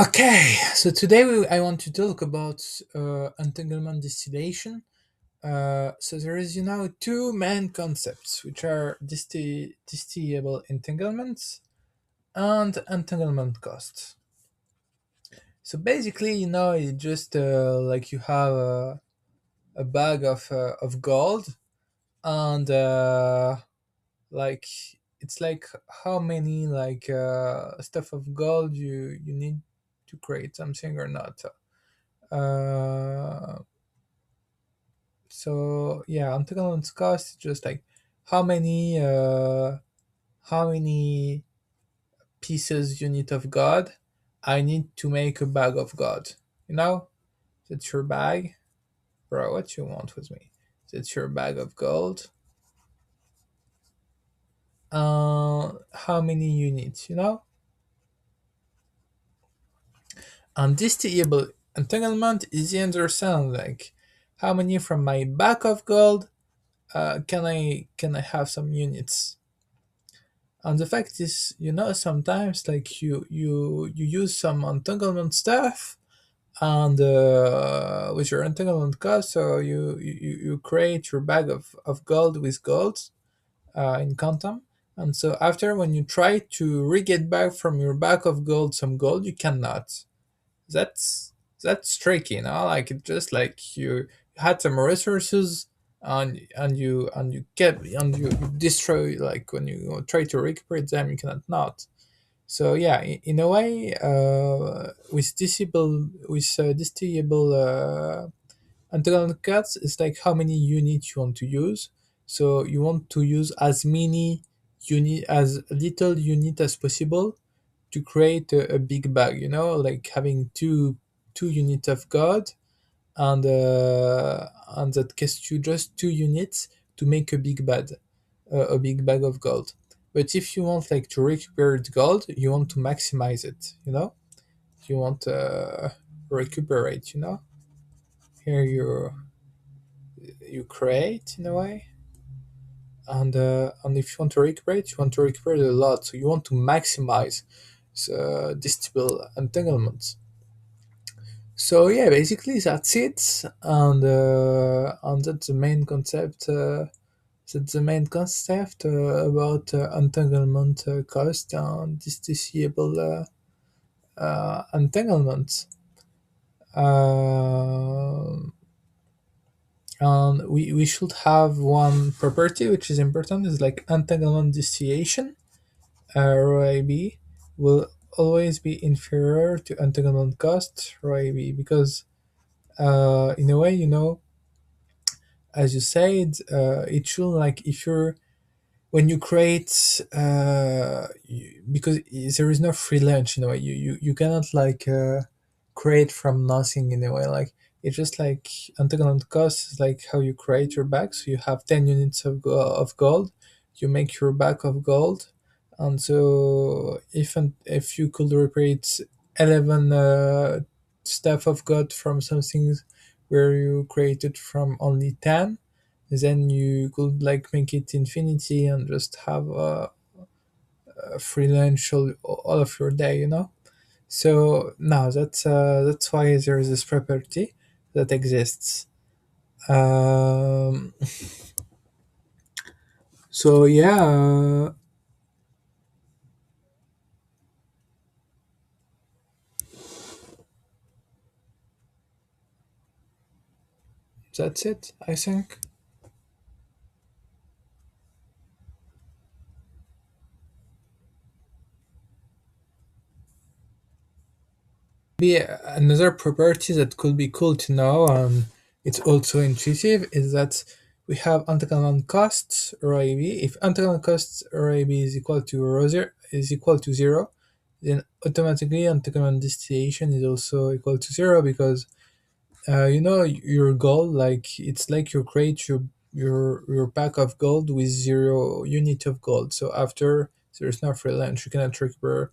Okay, so today I want to talk about entanglement distillation. So there is, two main concepts, which are distillable entanglements and entanglement costs. So basically, it just like you have a bag of gold, and like it's like how many stuff of gold you need to create something or not. Uh, so yeah, entanglement cost is just like how many uh, how many pieces unit of God I need to make a bag of God. You know, that's your bag, bro. What you want with me? That's your bag of gold. How many units? And this table entanglement is the understand like how many from my bag of gold can I have some units. And the fact is, sometimes like you use some entanglement stuff, and with your entanglement cost, so you create your bag of gold with gold in quantum. And so after, when you try to re-get back from your bag of gold some gold, you cannot. That's tricky, like it just like you had some resources, and you kept and you destroy, like when you try to recuperate them you cannot not. So yeah, in a way, with distillable entanglement cuts, it's like how many units you want to use. So you want to use as little unit as possible to create a big bag, like having two units of God, and that costs you just 2 units to make a big bag of gold. But if you want like to recuperate gold, you want to maximize it, you want to recuperate, here you create in a way. And if you want to recuperate, you want to recuperate a lot, so you want to maximize the distillable entanglements. So yeah, basically that's it, and that's the main concept. About entanglement cost and distillable entanglements. Um and we should have one property which is important, is like entanglement distillation, rho AB, will always be inferior to entanglement cost, rho AB, because in a way, as you said, it should, like, if you're when you create, because there is no free lunch in a way, you cannot like create from nothing in a way, like it's just like entanglement cost is like how you create your bag. So you have 10 units of gold, you make your bag of gold. And so if you could repeat 11 stuff of gold from something where you created from only 10, then you could like make it infinity and just have a free lunch all of your day, so now that's why there is this property that exists. um, so yeah, that's it, I think. Be another property that could be cool to know, and it's also intuitive, is that we have entanglement costs rho AB. If entanglement costs rho AB is equal to zero, then automatically entanglement distillation is also equal to zero, because your goal, like it's like you create your pack of gold with 0 unit of gold. So after, there's no free lunch, you cannot recover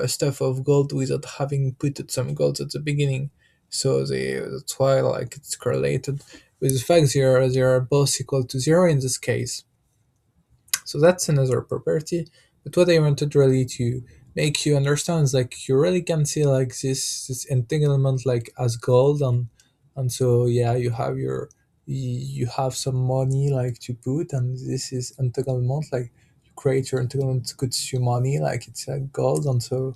stuff of gold without having put some gold at the beginning. So that's why, like, it's correlated with the fact they are both equal to zero in this case. So that's another property. But what I wanted really make you understand is like you really can see like this entanglement like as gold, and so yeah, you have some money like to put, and this is entanglement like you create your entanglement costs you money like it's gold, and so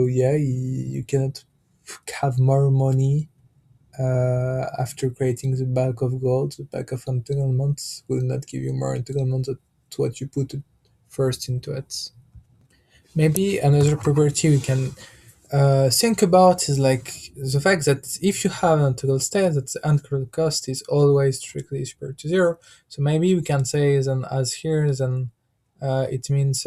yeah, you cannot have more money after creating the bag of gold. The bag of entanglements will not give you more entanglement than what you put first into it. Maybe another property we can think about is like the fact that if you have an integral state, that the integral cost is always strictly superior to zero. So maybe we can say then as here then it means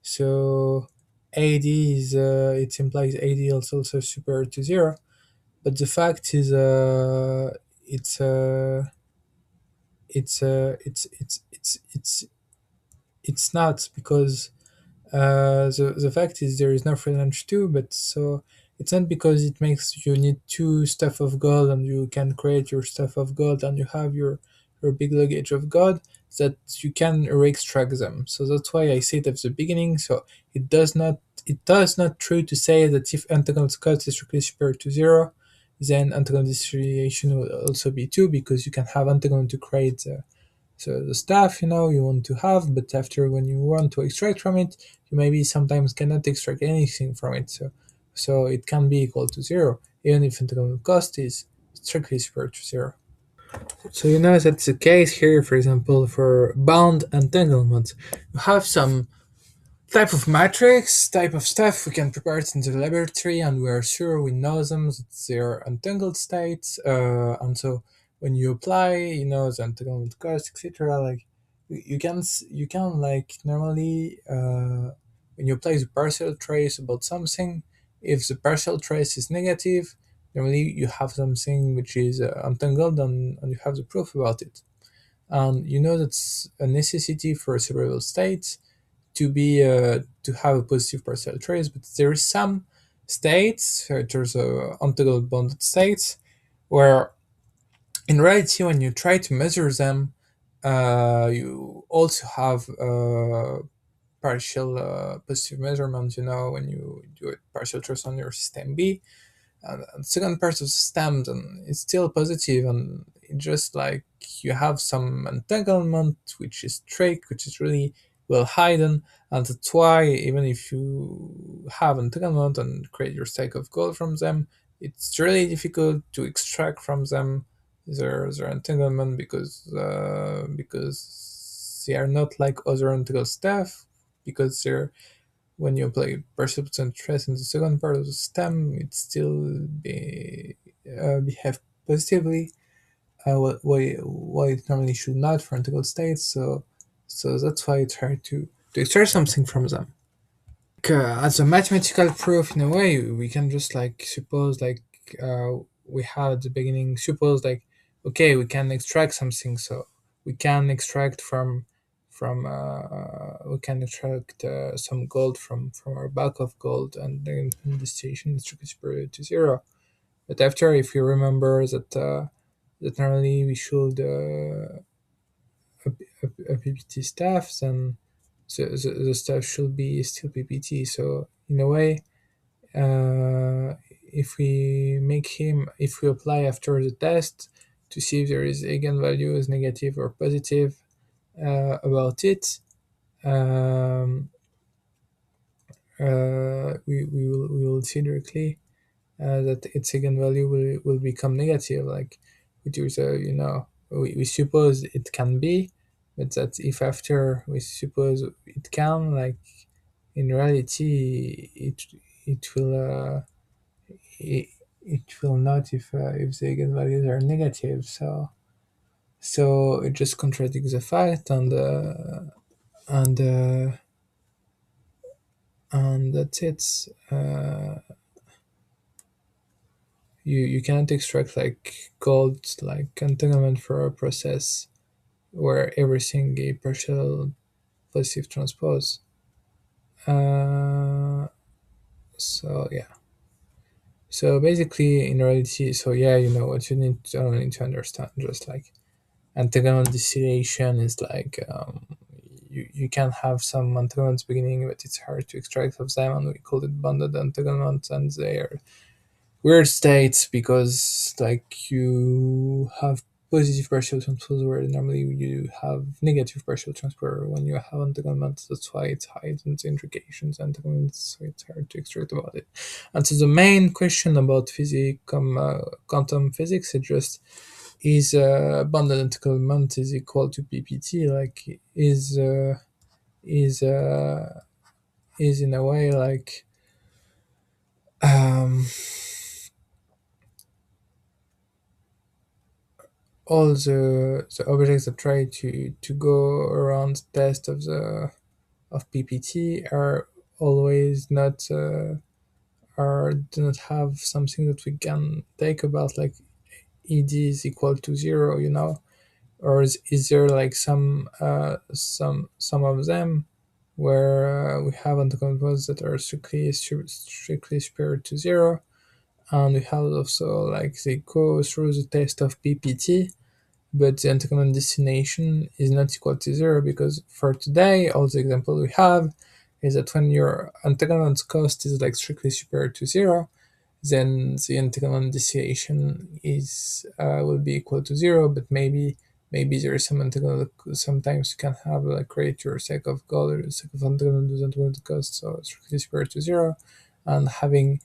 so AD is it implies AD is also superior to zero. But the fact is it's it's not, because the fact is there is no free lunch too, but so it's not because it makes you need two stuff of gold and you can create your stuff of gold and you have your big luggage of gold that you can re-extract them. So that's why I said at the beginning. So it does not true to say that if antagonist cost is strictly superior to zero, then antagonist distillation will also be two, because you can have antagonist to create the stuff you want to have, but after when you want to extract from it, you maybe sometimes cannot extract anything from it. So it can be equal to zero, even if integral cost is strictly superior to zero. So you know that's the case here, for example, for bound entanglement. You have some type of matrix, type of stuff we can prepare it in the laboratory, and we are sure we know them, that they're entangled states, and so when you apply, the entanglement cost, etc., like you can like normally when you apply the partial trace about something, if the partial trace is negative, normally you have something which is entangled, and you have the proof about it, and you know that's a necessity for several states to have a positive partial trace, but there is some states, there's entangled bonded states, where in reality when you try to measure them, you also have partial positive measurement. When you do a partial trace on your system B, and second part of the stem then it's still positive, and it just like you have some entanglement which is trick, which is really well hidden, and that's why even if you have entanglement and create your stack of gold from them, it's really difficult to extract from them their entanglement, because they are not like other entangled stuff, because they're when you apply perception stress in the second part of the stem, it still behave positively, why it normally should not for integral states. So that's why it's hard to extract something from them. As a mathematical proof, in a way, we can just like suppose like we had at the beginning. Suppose like okay, we can extract something, so we can extract from we can extract some gold from our bulk of gold, and then the station is strictly superior to zero. But after, if you remember that normally we should a PPT staff, then the staff should be still PPT. So in a way, if we apply after the test to see if there is eigenvalues negative or positive about it, um, we will see directly that its eigenvalue will become negative. Like with user, we suppose it can be, but that if after we suppose it can, like in reality, it will it will not if the eigenvalues are negative. So it just contradicts the fact, and and that's it. You cannot extract like gold like entanglement for a process where everything a partial positive transpose. Uh, so yeah. So basically, in reality, so yeah, what you need to understand, just like entanglement distillation is like you can have some entanglements beginning, but it's hard to extract of them, and we call it bounded entanglements, and they're weird states because like you have positive partial transpose where normally you have negative partial transpose when you have entanglements. That's why it's hides in the intrications entanglements, so it's hard to extract about it. And so the main question about quantum physics is just is bounded entanglement is equal to PPT, like is is in a way like um all the objects that try to go around the test of the of PPT are always not are do not have something that we can take about like ed is equal to zero, or is there like some of them where we have entanglements that are strictly superior to zero, and we have also like they go through the test of PPT, but the entanglement destination is not equal to zero, because for today all the example we have is that when your entanglement cost is like strictly superior to zero, then the entanglement destination is will be equal to zero. But maybe there is some entanglement. Sometimes you can have like create your sec of goal or sec of entanglement with entanglement cost so strictly superior to zero, and having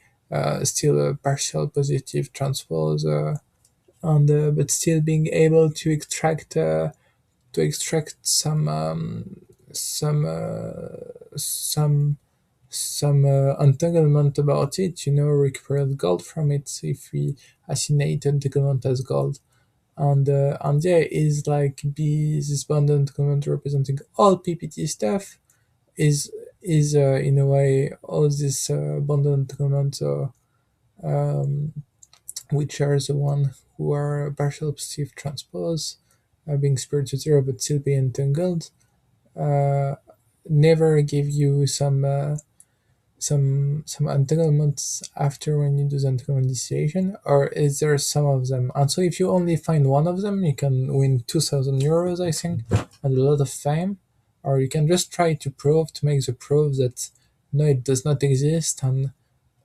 still a partial positive transpose, and but still being able to extract some some entanglement about it, recuperate gold from it if we assignate entanglement as gold. And yeah, is like be this bond entanglement representing all PPT stuff is in a way all this bond entanglement, um, which are the one who are partial positive transpose, being spared to zero but still be entangled, uh, never give you some entanglements after when you do the entanglement distillation, or is there some of them? And so if you only find one of them, you can win 2,000 euros, I think, and a lot of fame. Or you can just try to make the proof that no, it does not exist, and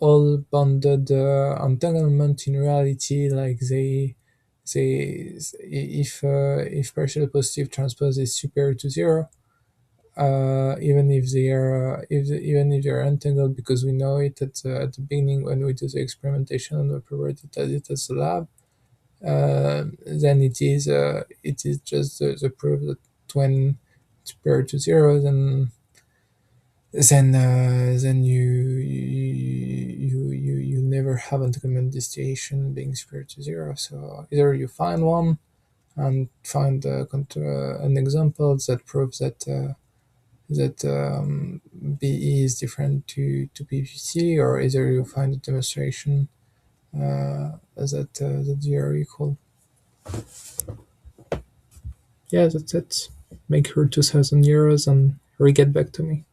all bonded entanglement in reality, like they if partial positive transpose is superior to zero, even if they are even if they are entangled, because we know it at the beginning when we do the experimentation and we provide it as a lab, then it is just the proof that when it's superior to zero, then you never have entanglement distillation being superior to zero. So either you find one and find an example that proves that BE is different to PPT, or either you find a demonstration that they are equal. Yeah, that's it. Make her 2,000 euros and re get back to me.